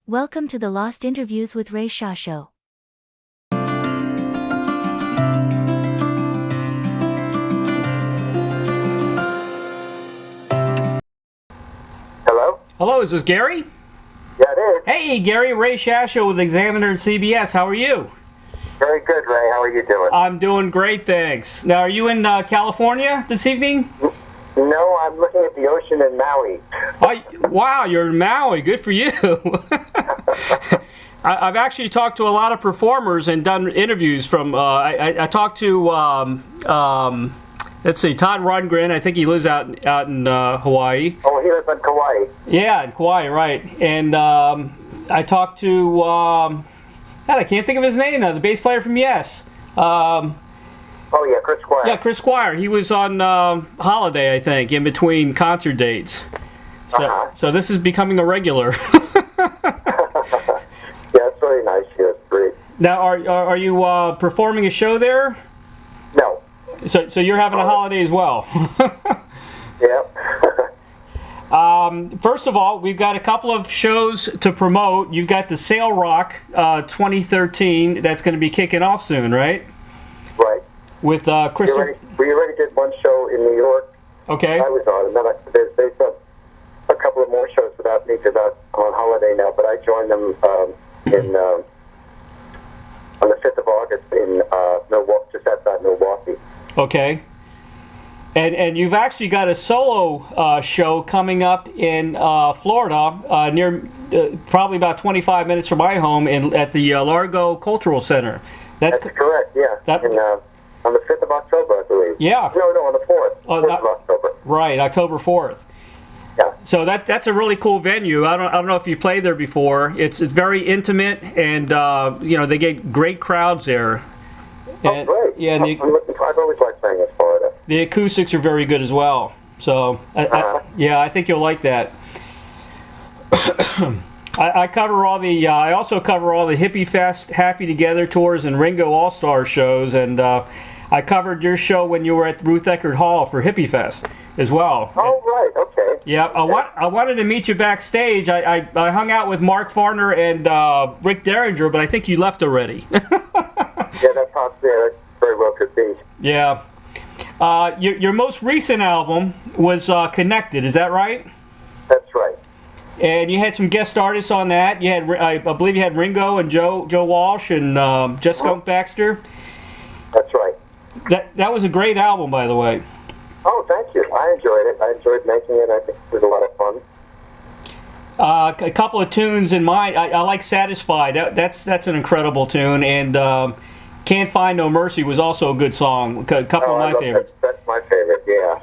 Welcome to the Lost Interviews with Ray Shaw Show. Hello? Hello, is this Gary? Yeah, it is. Hey, Gary, Ray Shasho with Examiner and CBS. How are you? Very good, Ray. How are you doing? I'm doing great, thanks. Now, are you in California this evening? No, I'm looking at the ocean in Maui. Wow, you're in Maui. Good for you. I've actually talked to a lot of performers and done interviews from, I talked to, let's see, Todd Rundgren. I think he lives out in Hawaii. Oh, he lives in Kauai. Yeah, in Kauai, right. And I talked to, God, I can't think of his name now, the bass player from Yes. Oh, yeah, Chris Squire. Yeah, Chris Squire. He was on holiday, I think, in between concert dates. So this is becoming a regular. Yeah, it's very nice. Yeah, it's great. Now, are you performing a show there? No. So you're having a holiday as well. Yeah. First of all, we've got a couple of shows to promote. You've got the Sail Rock 2013 that's going to be kicking off soon, right? Right. With Christopher. We already did one show in New York. Okay. I was on, and then they've done a couple of more shows without me because I'm on holiday now, but I joined them on the 5th of August in Milwaukee, just outside Milwaukee. Okay. And you've actually got a solo show coming up in Florida, near probably about 25 minutes from my home, at the Largo Cultural Center. That's correct, yeah. On the 5th of October, I believe. Yeah. No, on the 4th. 4th of October. Right, October 4th. Yeah. So that's a really cool venue. I don't know if you've played there before. It's very intimate, and they get great crowds there. And, great. Yeah, and I've always liked playing in Florida. The acoustics are very good as well. So I think you'll like that. I cover all the. I also cover all the Hippie Fest, Happy Together tours, and Ringo All Star shows, and I covered your show when you were at Ruth Eckerd Hall for Hippie Fest as well. Oh, right, okay. Yeah, I wanted to meet you backstage. I hung out with Mark Farner and Rick Derringer, but I think you left already. Yeah, that's very well could be. Yeah. Your most recent album was Connected, is that right? That's right. And you had some guest artists on that. You had, I believe you had Ringo and Joe Walsh and Jess Skunk Baxter. That's right. That was a great album, by the way. Oh, thank you. I enjoyed it. I enjoyed making it. I think it was a lot of fun. A couple of tunes in mine. I like Satisfied. That's an incredible tune. And Can't Find No Mercy was also a good song. A couple of my favorites. That's my favorite, yeah.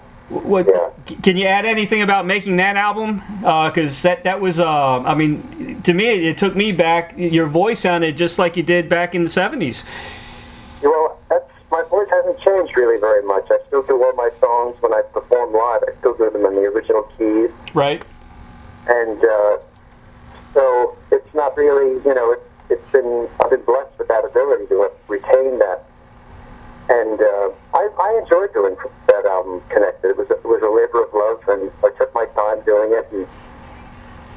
Can you add anything about making that album? Because that was, to me, it took me back. Your voice sounded just like you did back in the 70s. Well, my voice hasn't changed really very much. I still do all my songs when I perform live. I still do them in the original keys. Right. And so it's not really, I've been blessed with that ability to retain that. And I enjoyed doing that album, Connected. It was a labor of love, and I took my time doing it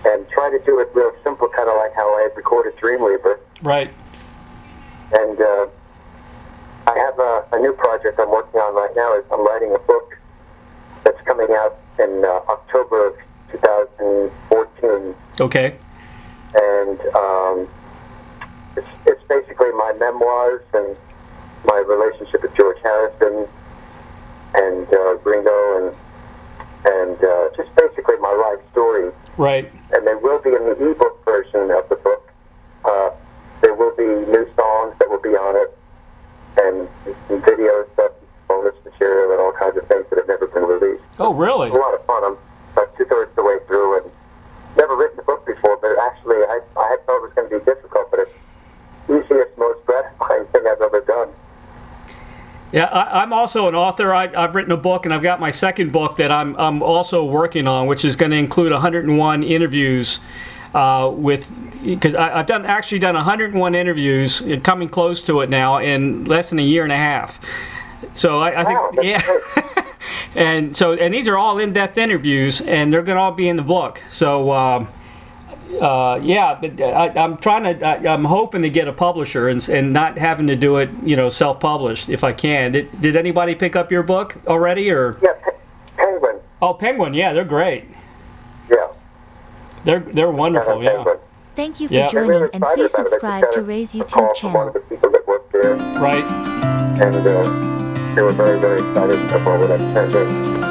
and tried to do it real simple, kind of like how I had recorded Dreamweaver. Right. And I have a new project I'm working on right now. I'm writing a book that's coming out in October of 2014. Okay. And it's basically my memoirs and my relationship with George Harrison and Ringo and just basically my life story. Right. And they will be in the ebook version of the book. There will be new songs that will be on it, and video stuff, bonus material, and all kinds of things that have never been released. Oh, really? It's a lot of fun. I'm about 2/3 the way through, and never written a book before, but actually I had thought it was going to be difficult, but it's the easiest, most gratifying thing I've ever done. Yeah, I'm also an author. I've written a book, and I've got my second book that I'm also working on, which is going to include 101 interviews because I've done 101 interviews, coming close to it now, in less than a year and a half. So I think, yeah. And these are all in-depth interviews, and they're going to all be in the book. So yeah, but I'm hoping to get a publisher and not having to do it, self-published if I can. Did anybody pick up your book already, or? Yeah, Penguin. Oh, Penguin, yeah, they're great. Yeah. They're wonderful, yeah. Thank you for Yeah. joining, really and please excited about it. subscribe to I Ray's just got a YouTube call from one of channel. the people that work there, Right. and they were very, very excited about what I turned in.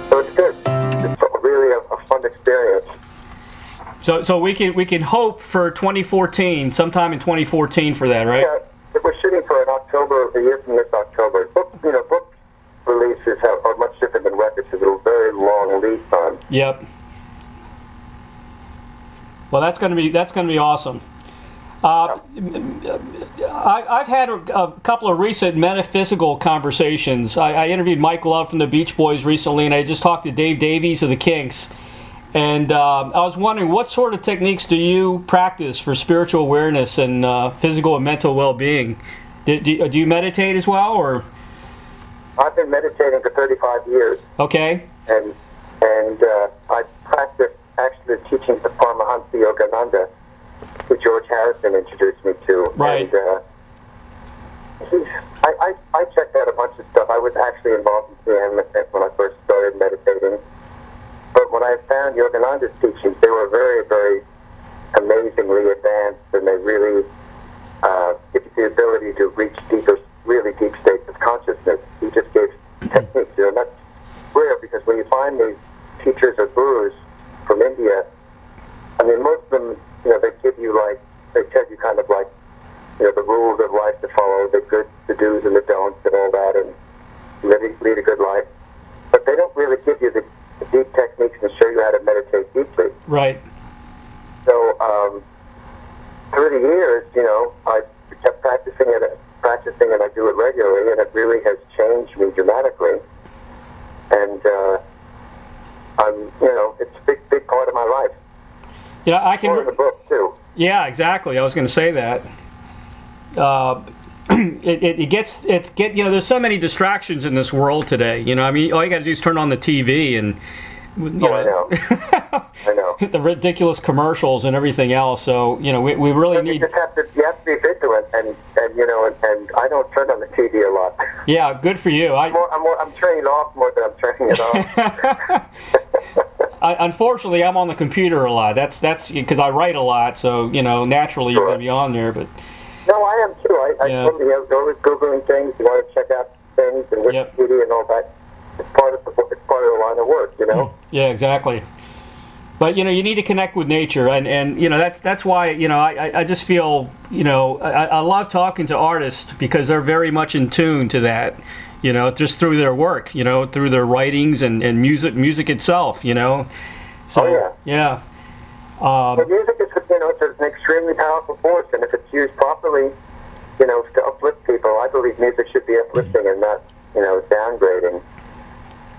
So it's good. It's really a fun experience. So we can hope for 2014, sometime in 2014 for that, right? Yeah, we're shooting for a year from this October. Book releases are much different than records. It's a very long lead time. Yep. Well, that's going to be awesome. I've had a couple of recent metaphysical conversations. I interviewed Mike Love from the Beach Boys recently, and I just talked to Dave Davies of the Kinks. And I was wondering, what sort of techniques do you practice for spiritual awareness and physical and mental well-being? Do you meditate as well, or? I've been meditating for 35 years. Okay. And I practice actually the teachings of Paramahansa Yogananda, who George Harrison introduced me to. Right. And I checked out a bunch of stuff. I was actually involved in CM when I first started meditating. But when I found Yogananda's teachings, they were very, very amazingly advanced, and they really give you the ability to reach deeper, really deep states of consciousness. He just gave techniques, and that's rare, because when you find these teachers or gurus from India, I mean, most of them, they give you they tell you kind of like, the rules of life to follow, the do's and the don'ts and all that, and lead a good life. But they don't really give you the deep techniques and show you how to meditate deeply. Right. So, through the years, I kept practicing and I do it regularly, and it really has changed me dramatically. And it's a big part of my life. Yeah, I can. More in the book too. Yeah, exactly. I was going to say that. There's so many distractions in this world today. I mean, all you got to do is turn on the TV and. I know. I know. The ridiculous commercials and everything else. So we really need. You have to be vigilant, and I don't turn on the TV a lot. Yeah, good for you. I'm turning it off more than I'm turning it on. Unfortunately, I'm on the computer a lot. That's because I write a lot. So naturally you're going to be on there. But no, I am too. I totally always Googling things. You want to check out things and Wikipedia and all that. It's part of the line of work, Yeah, exactly. But you need to connect with nature, and that's why I just feel I love talking to artists, because they're very much in tune to that, just through their work, through their writings and music itself, So oh, yeah. Well, music is it's an extremely powerful force, and if it's used properly, to uplift people, I believe music should be uplifting and not downgrading.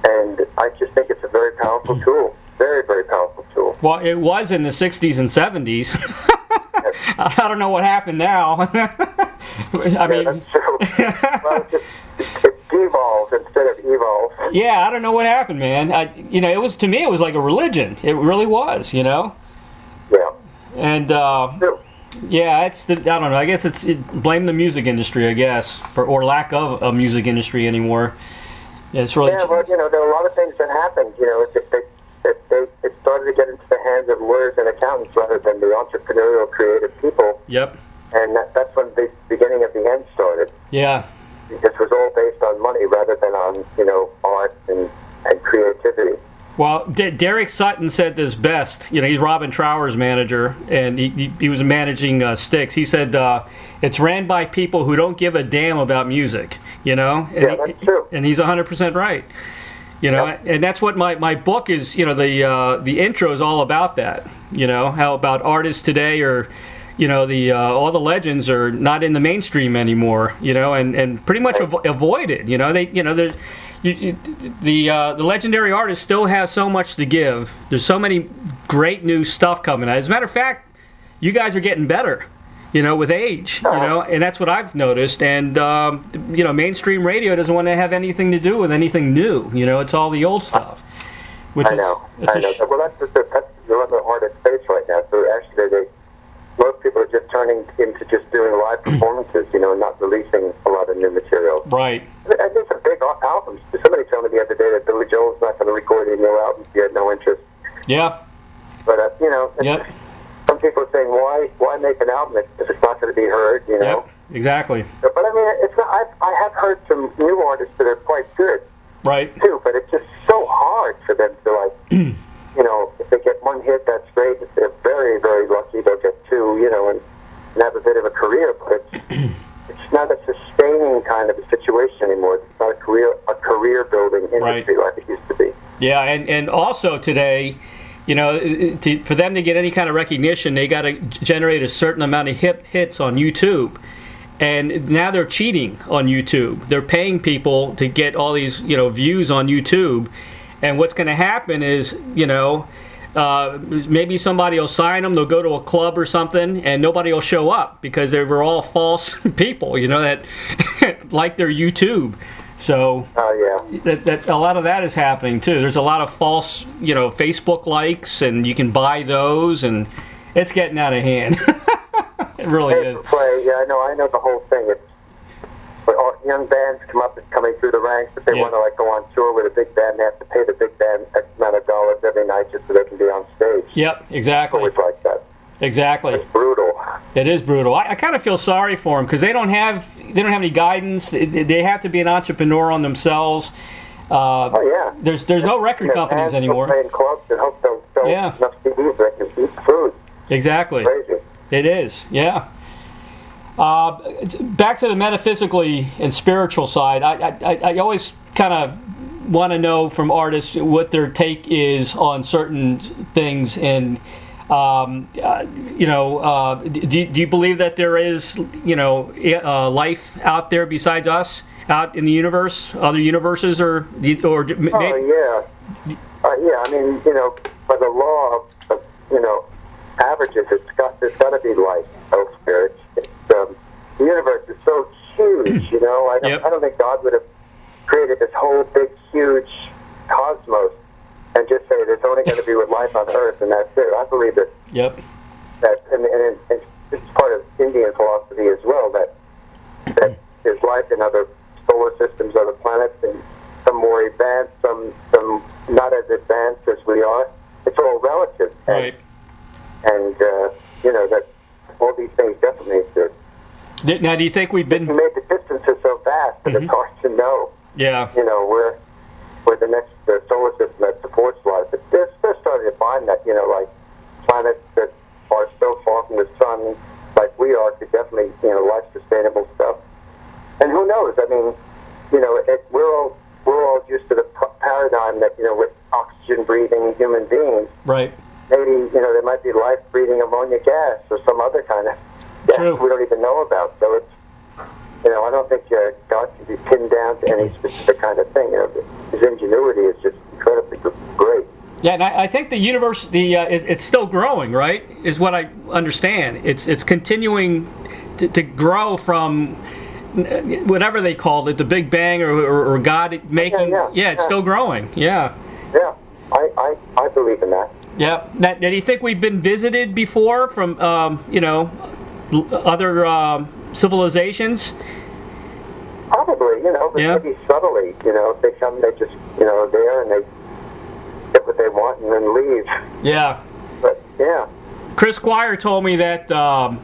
And I just think it's a very powerful tool. Very, very powerful tool. Well, it was in the 60s and 70s. I don't know what happened now. I mean, that's true. Well, it devolved instead of evolved. Yeah, I don't know what happened, man. It was, to me, it was like a religion. It really was, Yeah. And True. yeah, I don't know. I guess blame the music industry, I guess, or lack of a music industry anymore. Yeah, it's really. Yeah, well, there are a lot of things that happened. It started to get into the hands of lawyers and accountants rather than the entrepreneurial, creative people. Yep. And that's when the beginning of the end started. Yeah. This was all based on money rather than on art and creativity. Well, Derek Sutton said this best. He's Robin Trower's manager, and he was managing Styx. He said it's ran by people who don't give a damn about music. And that's true. And he's 100% right. And that's what my book is. The intro is all about that. How about artists today are, all the legends are not in the mainstream anymore. And pretty much avoided. The legendary artists still have so much to give. There's so many great new stuff coming out. As a matter of fact, you guys are getting better, with age, and that's what I've noticed. And, mainstream radio doesn't want to have anything to do with anything new. It's all the old stuff. I know. Well, that's the they're on the hardest space right now. So actually, most people are just turning into just doing live performances, not releasing a lot of new material. Right. And these are big albums. Somebody told me the other day that Billy Joel's not going to record any new albums. He had no interest. Yeah. But some people are saying, why make an album if it's not going to be heard? Yep. Exactly. But I mean, it's not. I have heard some new artists that are quite good. Right. Too, but it's just so hard for them to if they get one hit, that's great. If they're very, very lucky, they'll get two, and have a bit of a career. But it's not a sustaining kind of a situation anymore. It's not a career building industry like it used to be. Yeah, and also today, for them to get any kind of recognition, they got to generate a certain amount of hits on YouTube. And now they're cheating on YouTube. They're paying people to get all these, views on YouTube. And what's going to happen is, maybe somebody will sign them. They'll go to a club or something, and nobody will show up because they were all false people, that like their YouTube. So that a lot of that is happening too. There's a lot of false, Facebook likes, and you can buy those, and it's getting out of hand. It really is. I know the whole thing. It's when young bands coming through the ranks, if they want to go on tour with a big band, they have to pay the big band X amount of dollars every night just so they can be on stage. Yep, exactly. It's always like that. Exactly. It's brutal. It is brutal. I kind of feel sorry for them because they don't have any guidance. They have to be an entrepreneur on themselves. There's no record companies anymore. Play in clubs and hope they'll sell enough CDs so they can eat food. Exactly. It's crazy. It is, yeah. Back to the metaphysically and spiritual side, I always kind of want to know from artists what their take is on certain things. And, do you believe that there is, life out there besides us, out in the universe, other universes, I mean, by the law of averages, there's got to be life elsewhere. The universe is so huge, I don't think God would have created this whole big, huge cosmos and just say there's only going to be with life on Earth and that's it. I believe that. Yep. That and it's part of Indian philosophy as well that there's life in other solar systems, other planets, and some more advanced, some not as advanced as we are. It's all relative. Right. And that all these things definitely exist. Now, do you think we've been? You made the distances so vast that it's hard to know. Yeah. Where the next solar system that supports life. But they're starting to find that like planets that are so far from the sun, like we are, could definitely life sustainable stuff. And who knows? I mean, we're all used to the paradigm that with oxygen breathing human beings. Right. Maybe, there might be life-breathing ammonia gas or some other kind of gas we don't even know about. So it's, I don't think God can be pinned down to any specific kind of thing. His ingenuity is just incredibly great. Yeah, and I think the universe, it's still growing, right? Is what I understand. It's continuing to grow from whatever they called it, the Big Bang or God making. It's still growing. Yeah. Yeah, I believe in that. Yeah. Now, do you think we've been visited before from, other civilizations? Probably, but maybe subtly, if they come, they just, there and they get what they want and then leave. Yeah. But, yeah. Chris Squire told me that the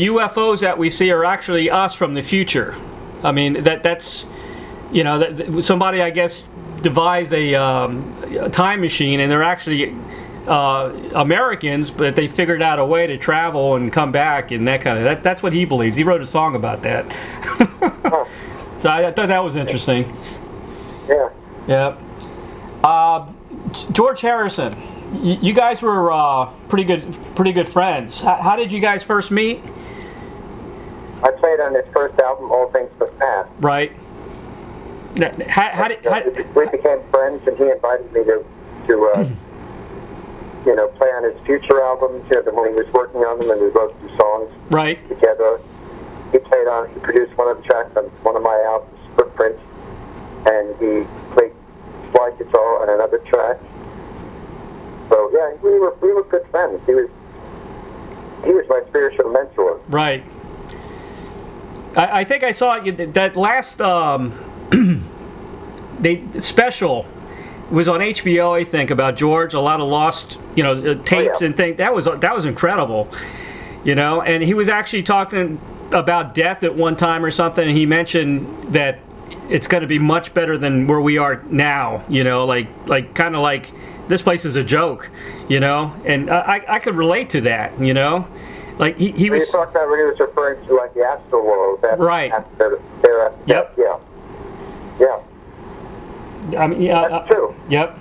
UFOs that we see are actually us from the future. I mean, that's, somebody, I guess, devised a time machine, and they're actually Americans, but they figured out a way to travel and come back, and that kind of that's what he believes. He wrote a song about that. So I thought that was interesting. Yeah. George Harrison, you guys were pretty good friends. How did you guys first meet? I played on his first album, All Things Must Pass. Right. We became friends, and he invited me to play on his future albums. When he was working on them, and we wrote some songs together. He produced one of the tracks on one of my albums, Footprints, and he played slide guitar on another track. So yeah, we were good friends. He was my spiritual mentor. Right. I think I saw that last special was on HBO, I think, about George. A lot of lost, tapes and things. That was incredible, And he was actually talking about death at one time or something, and he mentioned that it's going to be much better than where we are now. Like kind of like this place is a joke, And I could relate to that, Like he was. You talked about when he was referring to like the astral world. Right. Yep. Yeah. I mean, that's true. Yep.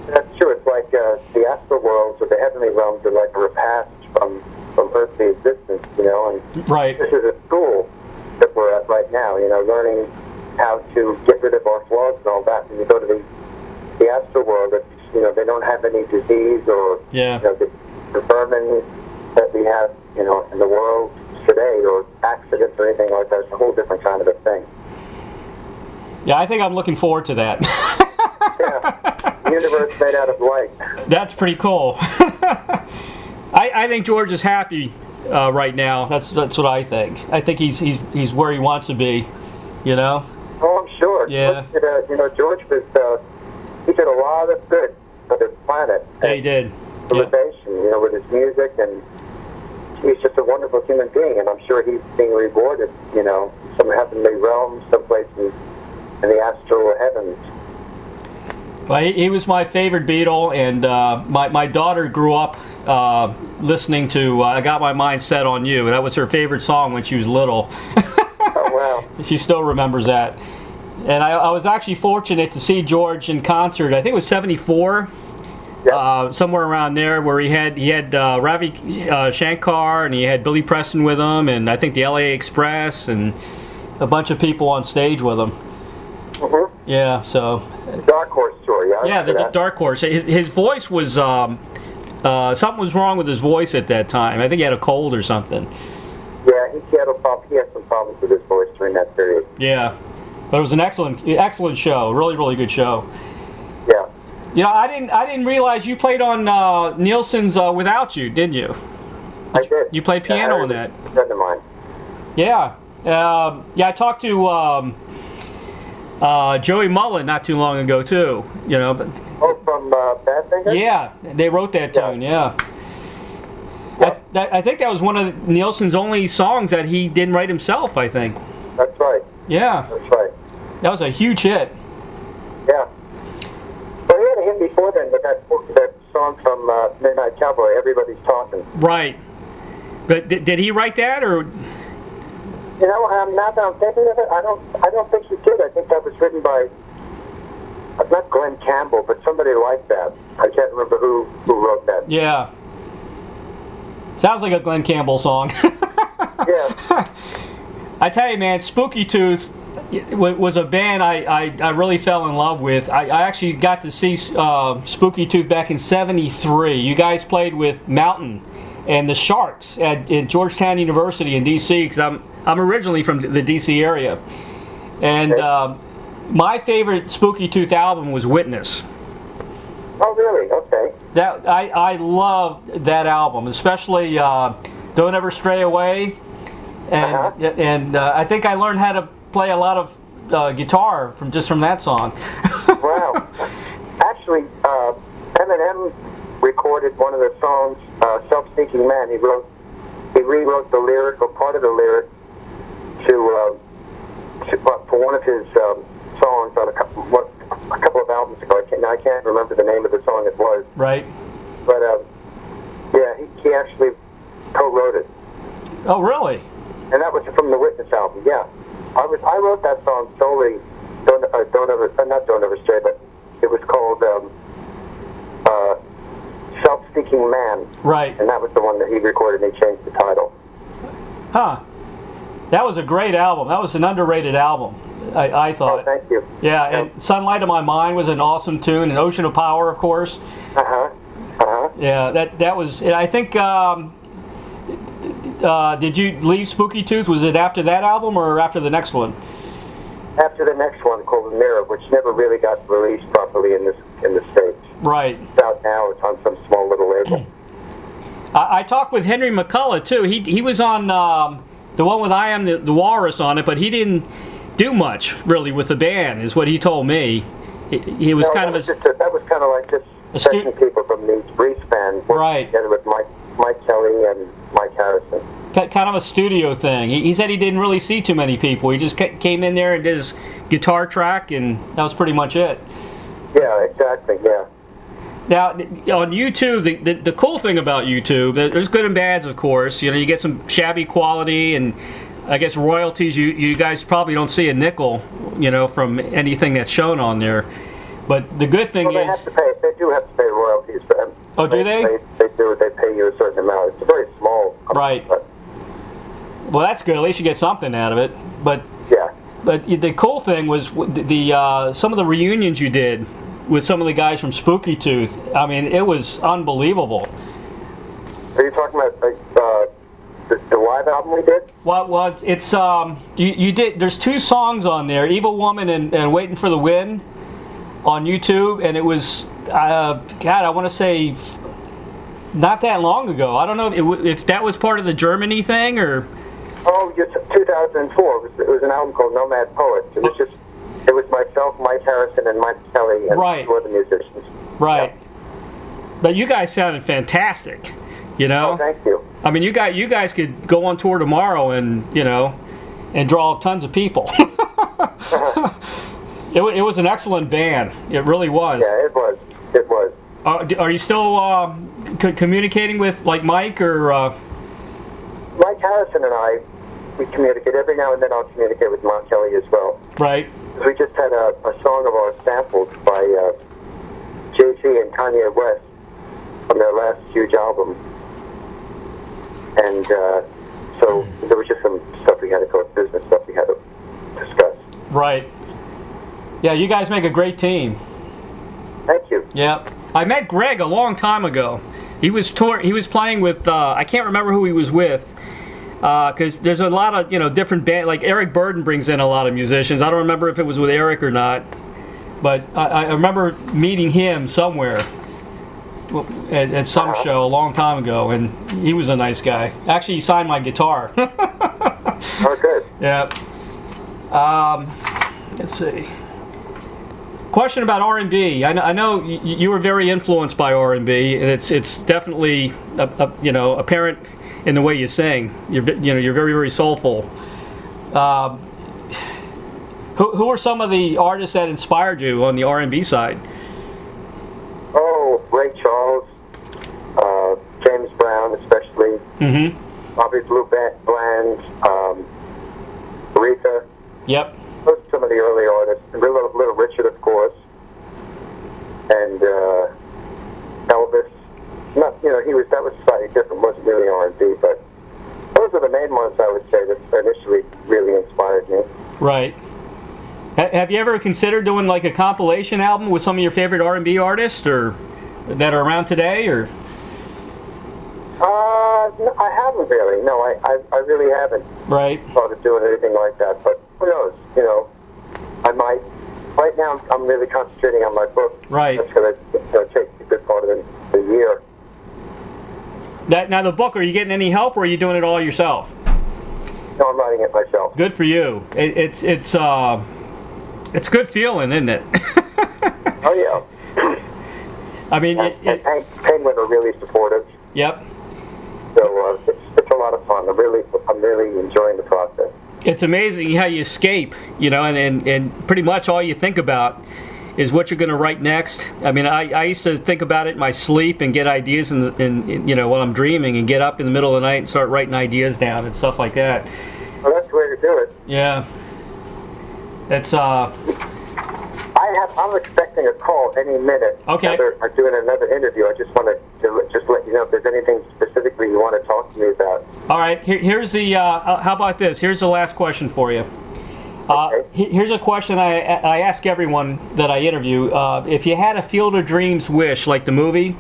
That's true. It's like the astral worlds or the heavenly realms are like a repast from earthly existence, And right. This is a school that we're at right now, learning how to get rid of our flaws and all that. And you go to the astral world, it's, they don't have any disease or the vermin that we have, in the world today, or accidents or anything like that. It's a whole different kind of a thing. Yeah, I think I'm looking forward to that. Yeah, the universe made out of light. That's pretty cool. I think George is happy right now. That's what I think. I think he's where he wants to be. Oh, I'm sure. Yeah. George was he did a lot of good for the planet. Yeah, he did. Civilization, with his music, and he's just a wonderful human being, and I'm sure he's being rewarded, some heavenly realms, someplace in the astral heavens. Well, he was my favorite Beatle, and my daughter grew up listening to I Got My Mind Set on You. That was her favorite song when she was little. Oh, wow. She still remembers that. And I was actually fortunate to see George in concert. I think it was 74. Yep. Somewhere around there, where he had Ravi Shankar, and he had Billy Preston with him, and I think the LA Express, and a bunch of people on stage with him. Mm-hmm. Yeah, so. Dark Horse tour, yeah. Yeah, the Dark Horse. His voice was something was wrong with his voice at that time. I think he had a cold or something. Yeah, he had some problems with his voice during that period. Yeah, but it was an excellent show. Really, really good show. Yeah. I didn't realize you played on Nielsen's Without You, didn't you? I did. You played piano on that. A friend of mine. Yeah. I talked to Joey Mullen not too long ago too. But from Badfinger? Yeah, they wrote that tune. Yeah. I think that was one of Nielsen's only songs that he didn't write himself. I think. That's right. Yeah. That's right. That was a huge hit. Yeah. Well, he had a hit before then, but that song from Midnight Cowboy, Everybody's Talking. Right. But did he write that, or? Now that I'm thinking of it, I don't think he did. I think that was written by, not Glenn Campbell, but somebody like that. I can't remember who wrote that. Yeah. Sounds like a Glenn Campbell song. Yeah. I tell you, man, Spooky Tooth was a band I really fell in love with. I actually got to see Spooky Tooth back in '73. You guys played with Mountain and the Sharks at Georgetown University in D.C. because I'm originally from the D.C. area, and my favorite Spooky Tooth album was Witness. Oh, really? Okay. That I love that album, especially Don't Ever Stray Away, and I think I learned how to play a lot of guitar from that song. Wow. Actually, Eminem recorded one of the songs, "Self-Seeking Man." He rewrote the lyric, or part of the lyric, for one of his songs on a couple of albums ago. I can't remember the name of the song it was. Right. But yeah, he actually co-wrote it. Oh, really? And that was from the Witness album. Yeah, I wrote that song solely. Don't ever stray, but it was called "Self-Seeking Man." Right. And that was the one that he recorded, and he changed the title. Huh. That was a great album. That was an underrated album, I thought. Oh, thank you. Yeah, and Sunlight of My Mind was an awesome tune, and Ocean of Power, of course. Yeah, that was. I think. Did you leave Spooky Tooth? Was it after that album or after the next one? After the next one, called Mirror, which never really got released properly in the States. Right. It's out now. It's on some small little label. I talked with Henry McCullough too. He was on the one with I Am the Walrus on it, but he didn't do much really with the band, is what he told me. He was kind of that was kind of like just session people from the Breeze band working together with Mike Kellie and Mike Harrison. Kind of a studio thing. He said he didn't really see too many people. He just came in there and did his guitar track, and that was pretty much it. Yeah, exactly. Yeah. Now, on YouTube, the cool thing about YouTube, there's good and bads, of course. You know, you get some shabby quality, and I guess royalties, you guys probably don't see a nickel, you know, from anything that's shown on there. But the good thing they is... have to pay. They do have to pay royalties for them. Oh, do they? They do. They pay you a certain amount. It's a very small amount. Right. Well, that's good. At least you get something out of it. But yeah. But the cool thing was the some of the reunions you did with some of the guys from Spooky Tooth. I mean, it was unbelievable. Are you talking about the live album we did? Well, it's you did. There's 2 songs on there, "Evil Woman" and "Waiting for the Wind," on YouTube, and it was God, I want to say not that long ago. I don't know if that was part of the Germany thing or. Oh, 2004. It was an album called Nomad Poets. It was myself, Mike Harrison, and Mike Kellie, and 2 other musicians. Right. Yeah. But you guys sounded fantastic. You know. Oh, thank you. I mean, you guys could go on tour tomorrow and and draw tons of people. It was an excellent band. It really was. Yeah, it was. It was. Are you still communicating with like Mike or? Mike Harrison and I, we communicate every now and then. I'll communicate with Mike Kellie as well. Right. We just had a song of ours sampled by Jay-Z and Kanye West on their last huge album, and so there was just some stuff we had to go, business stuff we had to discuss. Right. Yeah, you guys make a great team. Thank you. Yeah, I met Greg a long time ago. He was playing with I can't remember who he was with. Because there's a lot of different band, like Eric Burden brings in a lot of musicians. I don't remember if it was with Eric or not, but I remember meeting him somewhere at some show a long time ago, and he was a nice guy. Actually, he signed my guitar. Oh, good. Yeah. Let's see. Question about R&B. I know you were very influenced by R&B, and it's definitely apparent in the way you sing. You're very, very soulful. Who are some of the artists that inspired you on the R&B side? Oh, Ray Charles, James Brown especially, Bobby Blue Bland, Aretha. Yep. Those are some of the early artists. And Little Richard, of course, and Elvis. That was slightly different. Wasn't really R&B, but those are the main ones I would say that initially really inspired me. Right. Have you ever considered doing like a compilation album with some of your favorite R&B artists, or that are around today, or? No, I haven't really. No, I really haven't. Right. Thought of doing anything like that, but who knows? I might. Right now, I'm really concentrating on my book. Right. That's going to take a good part of the year. Now the book, are you getting any help, or are you doing it all yourself? No, I'm writing it myself. Good for you. It's good feeling, isn't it? Oh yeah. I mean, and Penguin are really supportive. Yep. So it's a lot of fun. I'm really enjoying the process. It's amazing how you escape, and pretty much all you think about is what you're going to write next. I mean, I used to think about it in my sleep and get ideas while I'm dreaming, and get up in the middle of the night and start writing ideas down and stuff like that. Well, that's the way to do it. Yeah. It's I'm expecting a call any minute. Okay. I'm doing another interview. I just want to just let you know if there's anything specifically you want to talk to me about. All right. Here's the. How about this? Here's the last question for you. Okay. Here's a question I ask everyone that I interview. If you had a Field of Dreams wish, like the movie,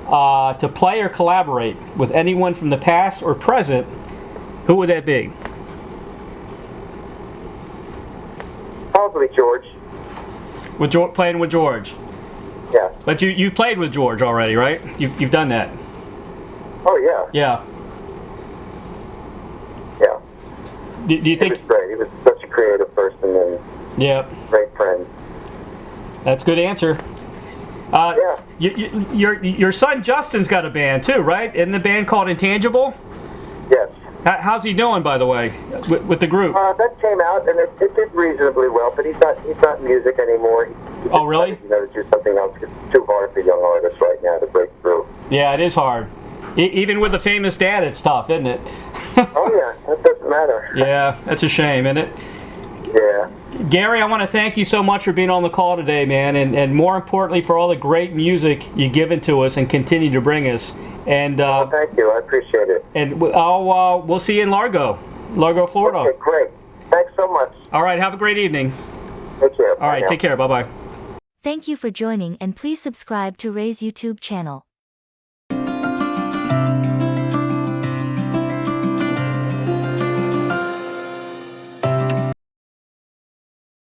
to play or collaborate with anyone from the past or present, who would that be? Probably George. Playing with George. Yeah. But you played with George already, right? You've done that. Oh, yeah. Yeah. Yeah. Do you think? He was great. He was such a creative person and Yeah. great friend. That's a good answer. Yeah. Your son Justin's got a band too, right? Isn't the band called Intangible? Yes. How's he doing, by the way, with the group? That came out, and it did reasonably well, but he's not in music anymore. He Oh, really? decided, to do something else. It's too hard for young artists right now to break through. Yeah, it is hard. Even with a famous dad, it's tough, isn't it? Oh, yeah. That doesn't matter. Yeah, that's a shame, isn't it? Yeah. Gary, I want to thank you so much for being on the call today, man, and more importantly, for all the great music you've given to us and continue to bring us. And Thank you. I appreciate it. And we'll see you in Largo, Florida. Okay, great. Thanks so much. All right, have a great evening. Take care. All right, take care. Bye-bye. Thank you for joining, and please subscribe to Ray's YouTube channel.